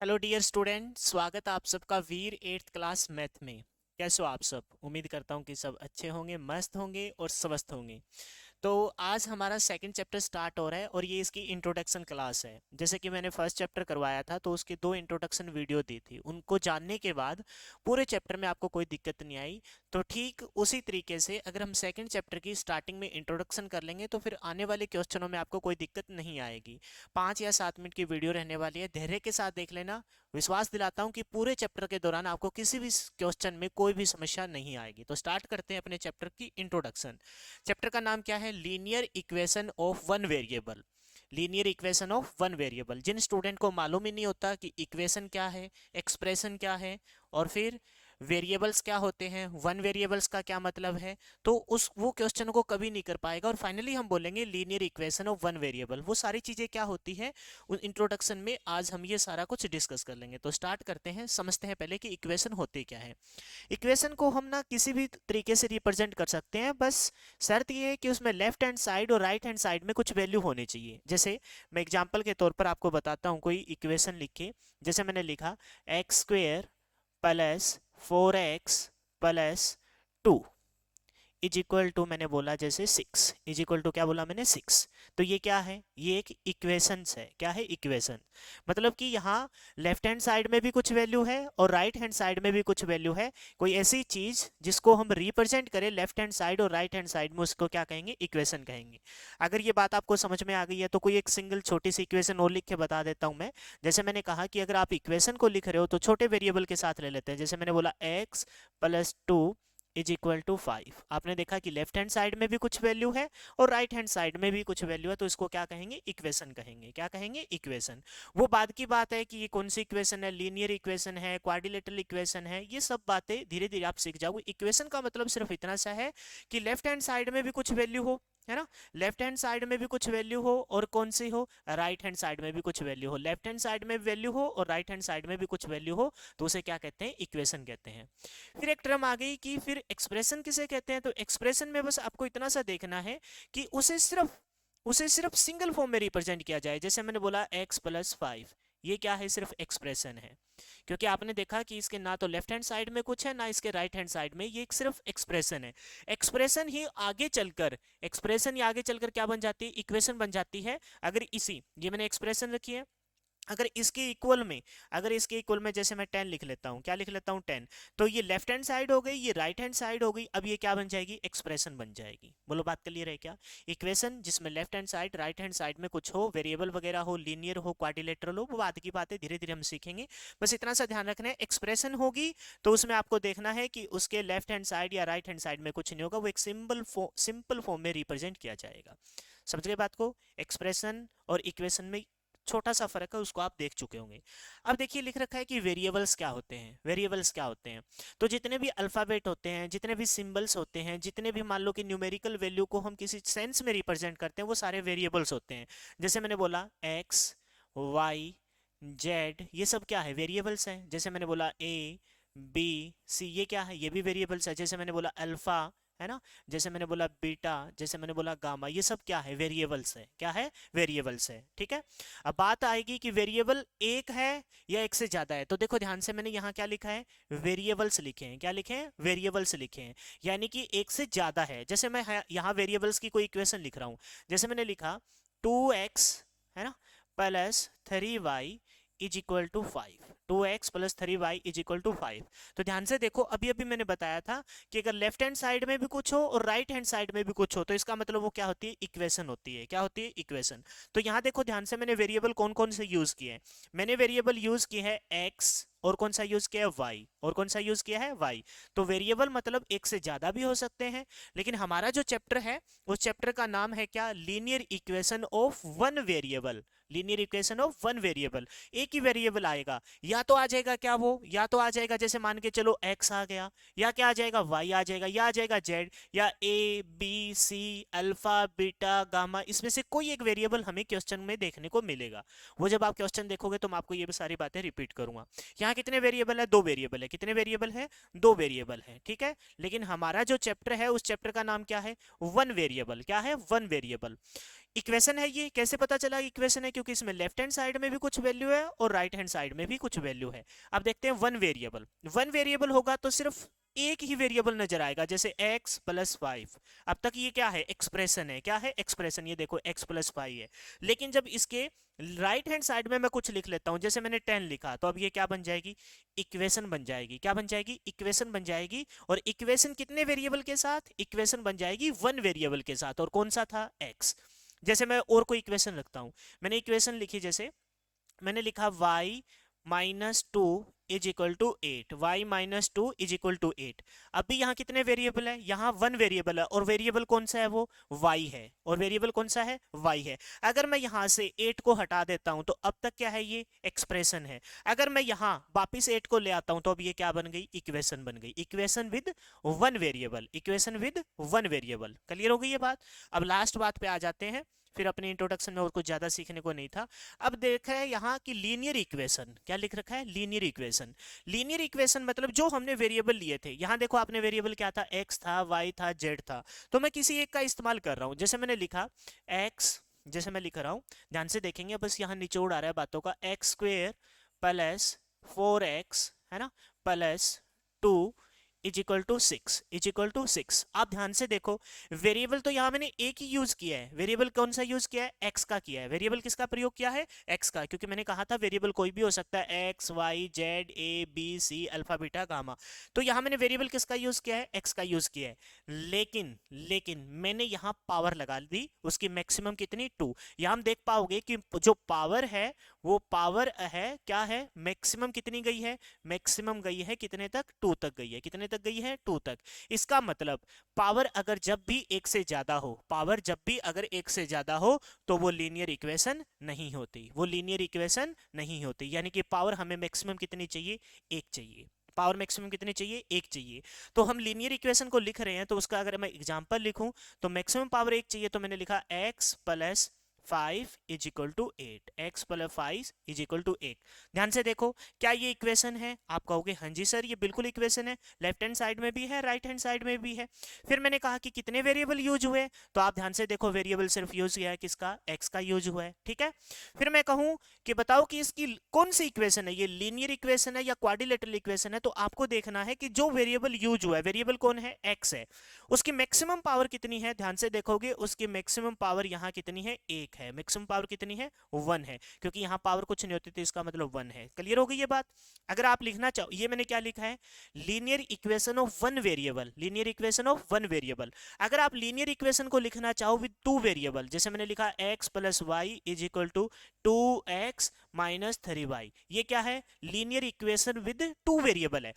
Hello dear student, स्वागत है आप सबका वीर एट्थ क्लास मैथ में। कैसे हो आप सब? उम्मीद करता हूँ कि सब अच्छे होंगे, मस्त होंगे और स्वस्थ होंगे। तो आज हमारा सेकंड चैप्टर स्टार्ट हो रहा है और ये इसकी इंट्रोडक्शन क्लास है। जैसे कि मैंने फर्स्ट चैप्टर करवाया था तो उसकी दो इंट्रोडक्शन वीडियो दी थी, उनको जानने के बाद पूरे चैप्टर में आपको कोई दिक्कत नहीं आई। तो ठीक उसी तरीके से अगर हम सेकंड चैप्टर की स्टार्टिंग में इंट्रोडक्शन कर लेंगे तो फिर आने वाले क्वेश्चनों में आपको कोई दिक्कत नहीं आएगी। 5 या 7 मिनट की वीडियो रहने वाली है, धैर्य के साथ देख लेना। विश्वास दिलाता हूँ कि पूरे चैप्टर के दौरान आपको किसी भी क्वेश्चन में कोई भी समस्या नहीं आएगी। तो स्टार्ट करते हैं अपने चैप्टर की इंट्रोडक्शन। चैप्टर का नाम क्या है? Linear equation of one variable. Linear equation of one variable. जिन स्टूडेंट को मालूम ही नहीं होता कि इक्वेशन क्या है, एक्सप्रेशन क्या है और फिर वेरिएबल्स क्या होते हैं, वन वेरिएबल्स का क्या मतलब है, तो उस वो क्वेश्चन को कभी नहीं कर पाएगा। और फाइनली हम बोलेंगे linear equation of one variable, वो सारी चीजें क्या होती है उन इंट्रोडक्शन में आज हम ये सारा कुछ डिस्कस कर लेंगे। तो स्टार्ट करते हैं, समझते हैं पहले कि इक्वेशन होते क्या है। इक्वेशन को हम ना किसी भी तरीके से रिप्रेजेंट कर सकते हैं, बस शर्त ये है कि उसमें लेफ्ट हैंड साइड और राइट हैंड साइड में कुछ वैल्यू होनी चाहिए। जैसे मैं एग्जांपल के तौर पर आपको बताता हूँ, कोई इक्वेशन लिख के जैसे मैंने लिखा X square plus 4x plus 2 is equal to, मैंने बोला जैसे 6 इज इक्वल टू क्या बोला मैंने 6। तो ये क्या है? ये एक इक्वेशन है। क्या है? इक्वेशन। मतलब कि यहाँ लेफ्ट हैंड साइड में भी कुछ वैल्यू है और राइट हैंड साइड में भी कुछ वैल्यू है। कोई ऐसी चीज जिसको हम रिप्रेजेंट करें लेफ्ट हैंड साइड और राइट हैंड साइड में, उसको क्या कहेंगे? इक्वेशन कहेंगे। अगर ये बात आपको समझ में आ गई है तो कोई एक सिंगल छोटी सी इक्वेशन और लिख के बता देता हूं मैं। जैसे मैंने कहा कि अगर आप इक्वेशन को लिख रहे हो तो छोटे वेरिएबल के साथ ले लेते हैं। जैसे मैंने बोला x+2 इज इक्वल टू 5। आपने देखा कि लेफ्ट हैंड साइड में भी कुछ वैल्यू है और राइट हैंड साइड में भी कुछ वैल्यू है, तो इसको क्या कहेंगे? इक्वेशन कहेंगे। क्या कहेंगे? इक्वेशन। वो बाद की बात है कि ये कौन सी इक्वेशन है, लीनियर इक्वेशन है, क्वाड्रिलेटरल इक्वेशन है, ये सब बातें धीरे धीरे आप सीख जाओगे। इक्वेशन का मतलब सिर्फ इतना सा है कि लेफ्ट हैंड साइड में भी कुछ वैल्यू हो, है ना? लेफ्ट हैंड साइड में भी कुछ वैल्यू हो और कौन सी हो? राइट हैंड साइड में भी कुछ वैल्यू हो। लेफ्ट हैंड साइड में वैल्यू हो और राइट हैंड साइड में भी कुछ वैल्यू हो, तो उसे क्या कहते हैं? इक्वेशन कहते हैं। फिर एक टर्म आ गई कि फिर एक्सप्रेशन किसे कहते हैं। तो एक्सप्रेशन में बस आपको इतना सा देखना है कि उसे सिर्फ सिंगल फॉर्म में रिप्रेजेंट किया जाए। जैसे मैंने बोला x+5, ये क्या है? सिर्फ एक्सप्रेशन है। क्योंकि आपने देखा कि इसके ना तो लेफ्ट हैंड साइड में कुछ है ना इसके राइट हैंड साइड में, ये एक सिर्फ एक्सप्रेशन है। एक्सप्रेशन ही आगे चलकर क्या बन जाती है? इक्वेशन बन जाती है। अगर इसी ये मैंने एक्सप्रेशन रखी है, अगर इसके इक्वल में जैसे मैं 10 लिख लेता हूँ, क्या लिख लेता हूँ? 10। तो ये लेफ्ट हैंड साइड हो गई, ये राइट हैंड साइड हो गई। अब ये क्या बन जाएगी? एक्सप्रेशन बन जाएगी। बोलो बात क्लियर है क्या? इक्वेशन जिसमें left hand side right hand side में कुछ हो, वेरिएबल वगैरह हो, लीनियर हो, क्वाड्रिलेटरल हो, वो बाद की बातें धीरे धीरे हम सीखेंगे। बस इतना सा ध्यान रखना है, एक्सप्रेशन होगी तो उसमें आपको देखना है कि उसके लेफ्ट हैंड साइड या राइट हैंड साइड में कुछ नहीं होगा, वो एक सिंपल फॉर्म में रिप्रेजेंट किया जाएगा। समझ गए बात को? एक्सप्रेशन और इक्वेशन में छोटा सा फर्क है, उसको आप देख चुके होंगे। अब देखिए लिख रखा है कि वेरिएबल्स क्या होते हैं। वेरिएबल्स क्या होते हैं? तो जितने भी अल्फाबेट होते हैं, जितने भी सिंबल्स होते हैं, जितने भी मान लो कि न्यूमेरिकल वैल्यू को हम किसी सेंस में रिप्रेजेंट करते हैं, वो सारे वेरिएबल्स होते हैं। जैसे मैंने बोला एक्स, वाई, जेड, ये सब क्या है? वेरिएबल्स हैं। जैसे मैंने बोला ए, बी, सी, ये क्या है? ये भी वेरिएबल्स है। जैसे मैंने बोला अल्फा, है ना? जैसे मैंने बोला बीटा, जैसे मैंने बोला गामा, ये सब क्या है? वेरिएबल्स है। क्या है? वेरिएबल्स है। ठीक है। अब बात आएगी कि वेरिएबल एक है या एक से ज्यादा है। तो देखो ध्यान से, मैंने यहाँ क्या लिखा है? वेरिएबल्स लिखे हैं। क्या लिखे हैं? वेरिएबल्स लिखे हैं, यानी कि एक से ज्यादा है। जैसे मैं यहाँ वेरिएबल्स की कोई इक्वेशन लिख रहा हूँ। जैसे मैंने लिखा 2x, है ना, +3y is equal to 5। 2x+3y is equal to 5। तो ध्यान से देखो, अभी अभी मैंने बताया था कि अगर लेफ्ट हैंड साइड में भी कुछ हो और राइट हैंड साइड में भी कुछ हो, तो इसका मतलब वो क्या होती है? इक्वेशन होती है। क्या होती है? इक्वेशन। तो यहाँ देखो ध्यान से, मैंने वेरिएबल कौन कौन से यूज किए हैं। मैंने वेरिएबल यूज की है x, और कौन सा यूज किया है? y। और कौन सा यूज किया है? y। तो वेरिएबल मतलब एक से ज्यादा भी हो सकते हैं, लेकिन हमारा जो चैप्टर है उस चैप्टर का नाम है क्या? Linear equation of one variable. Linear equation of one variable. एक ही वेरिएबल आएगा, या तो आ जाएगा क्या वो, या तो आ जाएगा जैसे मान के चलो x आ गया, या क्या आ जाएगा? y आ जाएगा, या आ जाएगा z, या a b c alpha beta gamma, इसमें से कोई एक वेरिएबल हमें क्वेश्चन में देखने को मिलेगा। वो जब आप क्वेश्चन देखोगे तो मैं आपको ये सारी बातें रिपीट करूंगा। यहाँ कितने वेरिएबल है? 2 वेरिएबल है। कितने वेरिएबल है? 2 वेरिएबल है। ठीक है। लेकिन हमारा जो चैप्टर है उस चैप्टर का नाम क्या है? One variable. क्या है? One variable. इक्वेशन है ये, कैसे पता चला इक्वेशन है? क्योंकि इसमें लेफ्ट हैंड साइड में भी कुछ वैल्यू है और राइट हैंड साइड में भी कुछ वैल्यू है। अब देखते हैं वन वेरिएबल होगा तो सिर्फ एक ही वेरिएबल नजर आएगा, जैसे x प्लस 5। अब तक ये क्या है? एक्सप्रेशन है। क्या है? एक्सप्रेशन। ये देखो x प्लस 5 है। लेकिन जब इसके राइट हैंड साइड में मैं कुछ लिख लेता हूं, जैसे मैंने 10 लिखा, तो अब ये क्या बन जाएगी? इक्वेशन बन जाएगी। क्या बन जाएगी? इक्वेशन बन जाएगी। और इक्वेशन कितने वेरिएबल के साथ? इक्वेशन बन जाएगी वन वेरिएबल के साथ। और कौन सा था? x। जैसे मैं और कोई इक्वेशन रखता हूं, मैंने इक्वेशन लिखी, जैसे मैंने लिखा y minus 2 is equal to 8, y minus 2 is equal to 8। अभी यहाँ कितने वेरिएबल है? यहाँ वन वेरिएबल है, और वेरिएबल कौन सा है? वो y है। और वेरिएबल कौन सा है? y है। अगर मैं यहाँ से 8 को हटा देता हूं तो अब तक क्या है? ये एक्सप्रेशन है। अगर मैं यहाँ वापिस 8 को ले आता हूं तो अब ये क्या बन गई? इक्वेशन बन गई। Equation with one variable. Equation with one variable. Clear हो गई ये बात? अब लास्ट बात पे आ जाते हैं, फिर अपने इंट्रोडक्शन में और कुछ ज्यादा सीखने को नहीं था। अब देखा है यहाँ की लीनियर इक्वेशन, क्या लिख रखा है? Linear equation. लीनियर इक्वेशन मतलब जो हमने वेरिएबल लिए थे, यहाँ देखो आपने वेरिएबल क्या था? x था, y था, z था। तो मैं किसी एक का इस्तेमाल कर रहा हूँ। जैसे मैंने लिखा x, जैसे मैं लिख रहा हूँ, ध्यान से देखेंगे, बस यहाँ निचोड़ आ रहा है बातों का, एक्स स्क्वेयर प्लस 4x, है ना, plus 2 is equal to 6, is equal to 6। आप ध्यान से देखो, वेरिएबल तो यहाँ मैंने एक ही यूज किया है। वेरिएबल कौन सा यूज किया है? एक्स का किया है। वेरिएबल किसका प्रयोग किया है? एक्स का, क्योंकि मैंने कहा था वेरिएबल कोई भी हो सकता है, X Y Z A B C alpha beta gamma. तो यहाँ मैंने वेरिएबल किसका यूज किया है? एक्स का यूज किया है। लेकिन मैंने यहाँ पावर लगा दी, उसकी मैक्सिमम कितनी? 2। यहाँ हम देख पाओगे कि जो पावर है वो पावर है, क्या है? मैक्सिमम कितनी गई है? मैक्सिमम गई है कितने तक? 2 तक गई है। कितने तक गई है? 2 तक। इसका मतलब पावर अगर जब भी एक से ज्यादा हो, पावर जब भी अगर एक से ज्यादा हो, तो वो लीनियर इक्वेशन नहीं होती। वो लीनियर इक्वेशन नहीं होती। यानी कि पावर हमें मैक्सिमम कितनी चाहिए? 1 चाहिए। पावर मैक्सिमम कितनी चाहिए? 1 चाहिए। तो हम लीनियर इक्वेशन को लिख रहे हैं, तो उसका अगर मैं एग्जांपल लिखूं तो मैक्सिमम पावर 1 चाहिए, तो मैंने लिखा x plus 5 is equal to 8, X plus 5 is equal to 8। ध्यान से देखो, क्या ये इक्वेशन है? आप कहोगे हाँ जी सर, ये बिल्कुल इक्वेशन है। लेफ्ट हैंड साइड में भी है, राइट हैंड साइड में भी है। फिर मैंने कहा कि कितने वेरिएबल यूज हुए, तो आप ध्यान से देखो, वेरिएबल सिर्फ यूज किया है किसका? एक्स का यूज हुआ है। ठीक है। फिर मैं कहूं कि बताओ कि इसकी कौन सी इक्वेशन है, ये लीनियर इक्वेशन है या क्वाड्रिलेटरल इक्वेशन है? तो आपको देखना है कि जो वेरिएबल यूज हुआ है, वेरिएबल कौन है? एक्स है। उसकी मैक्सिमम पावर कितनी है? ध्यान से देखोगे, उसकी मैक्सिमम पावर यहाँ कितनी है? 1 है। मैक्सिमम पावर कितनी है? 1 है, क्योंकि यहाँ पावर कुछ नहीं होती, तो इसका मतलब 1 है। क्लियर हो गई ये बात? अगर आप लिखना चाहो, ये मैंने क्या लिखा है? Linear equation of one variable. Linear equation of one variable. अगर आप लीनियर इक्वेशन को लिखना चाहो विद 2 वेरिएबल, जैसे मैंने लिखा x plus Y is equal to 2x minus 3y, ये क्या है? लीनियर इक्वेशन विद 2 वेरिएबल है।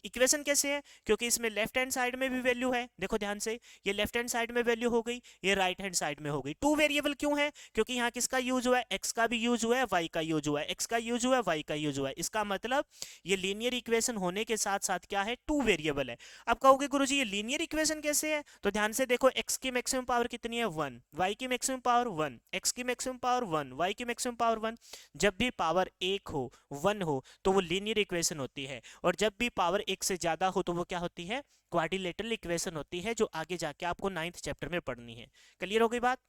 इक्वेशन कैसे है? क्योंकि इसमें लेफ्ट हैंड साइड में भी वैल्यू है। देखो ध्यान से, ये लेफ्ट हैंड साइड में वैल्यू हो गई, ये राइट हैंड साइड में हो गई। 2 वेरिएबल क्यों है? क्योंकि यहाँ किसका यूज हुआ है? एक्स का भी यूज हुआ है, वाई का यूज हुआ है। एक्स का यूज हुआ है, वाई का यूज हुआ है। इसका मतलब ये लीनियर इक्वेशन होने के साथ साथ क्या है? 2 वेरिएबल है। अब कहोगे गुरुजी ये लीनियर इक्वेशन कैसे है? तो ध्यान से देखो, एक्स की मैक्सिमम पावर कितनी है? 1, वाई की मैक्सिमम पावर 1, एक्स की मैक्सिमम पावर 1, वाई की मैक्सिमम पावर 1। जब भी पावर 1 हो, 1 हो, तो वो लीनियर इक्वेशन होती है। और जब भी पावर 1 से ज्यादा हो तो वो क्या होती है? क्वाड्रिलेटरल इक्वेशन होती है, जो आगे जाके आपको 9th चैप्टर में पढ़नी है। क्लियर हो गई बात?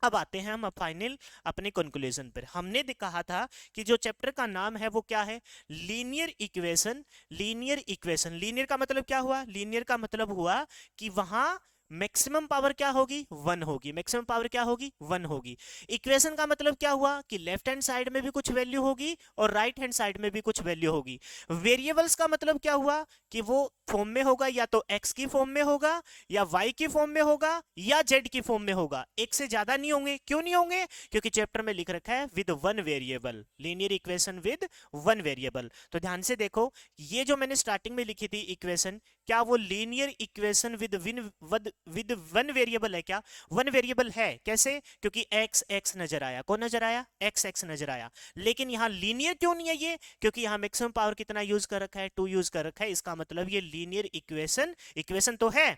अब आते हैं हम फाइनल अपने कंक्लूजन पर। हमने कहा था कि जो चैप्टर का नाम है वो क्या है? Linear equation. Linear equation, linear का मतलब क्या हुआ? लीनियर का मतलब हुआ कि वहां मैक्सिमम पावर क्या होगी? 1 होगी। मैक्सिमम पावर क्या होगी? 1 होगी। इक्वेशन का मतलब क्या हुआ? कि लेफ्ट हैंड साइड में भी कुछ वैल्यू होगी और राइट हैंड साइड में भी कुछ वैल्यू होगी। वेरिएबल्स का मतलब क्या हुआ? कि वो फॉर्म में होगा, या तो x की फॉर्म में होगा, या y की फॉर्म में होगा, या z की फॉर्म में होगा। एक से ज्यादा नहीं होंगे। क्यों नहीं होंगे? क्योंकि चैप्टर में लिख रखा है with one variable, linear equation with one variable. तो ध्यान से देखो, ये जो मैंने स्टार्टिंग में लिखी थी इक्वेशन, क्या वो linear equation with one variable है? क्या वन वेरिएबल है? कैसे? क्योंकि x x नजर आया। कौन नजर आया? x x नजर आया। लेकिन यहां लीनियर क्यों नहीं है ये? क्योंकि यहां मैक्सिमम पावर कितना यूज कर रखा है? 2 यूज कर रखा है। इसका मतलब ये लीनियर इक्वेशन, इक्वेशन तो है,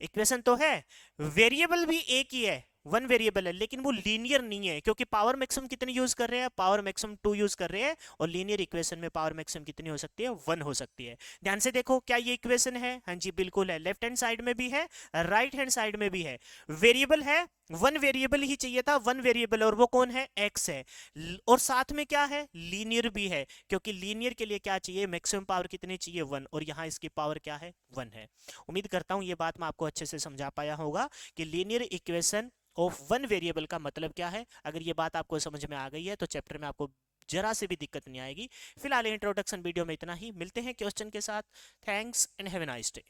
इक्वेशन तो है, वेरिएबल भी एक ही है, वन वेरिएबल है, लेकिन वो लीनियर नहीं है, क्योंकि पावर मैक्सिमम कितनी यूज कर रहे हैं, पावर मैक्सिमम 2 यूज कर रहे हैं, और लीनियर इक्वेशन में पावर मैक्सिमम कितनी हो सकती है, 1 हो सकती है। ध्यान से देखो, क्या ये इक्वेशन है, हाँ जी बिल्कुल है, लेफ्ट हैंड साइड में भी है, राइट हैंड साइड में भी है। वेरिएबल है, वन वेरिएबल ही चाहिए था, वन वेरिएबल, और वो कौन है, एक्स है। और साथ में क्या है, लीनियर भी है, क्योंकि लीनियर के लिए क्या चाहिए, मैक्सिमम पावर कितनी चाहिए, 1, और यहाँ इसकी पावर क्या है, 1 है। उम्मीद करता हूँ ये बात मैं आपको अच्छे से समझा पाया होगा कि linear equation of one variable का मतलब क्या है। अगर ये बात आपको समझ में आ गई है तो चैप्टर में आपको जरा से भी दिक्कत नहीं आएगी। फिलहाल इंट्रोडक्शन वीडियो में इतना ही, मिलते हैं क्वेश्चन के साथ। Thanks and have a nice day.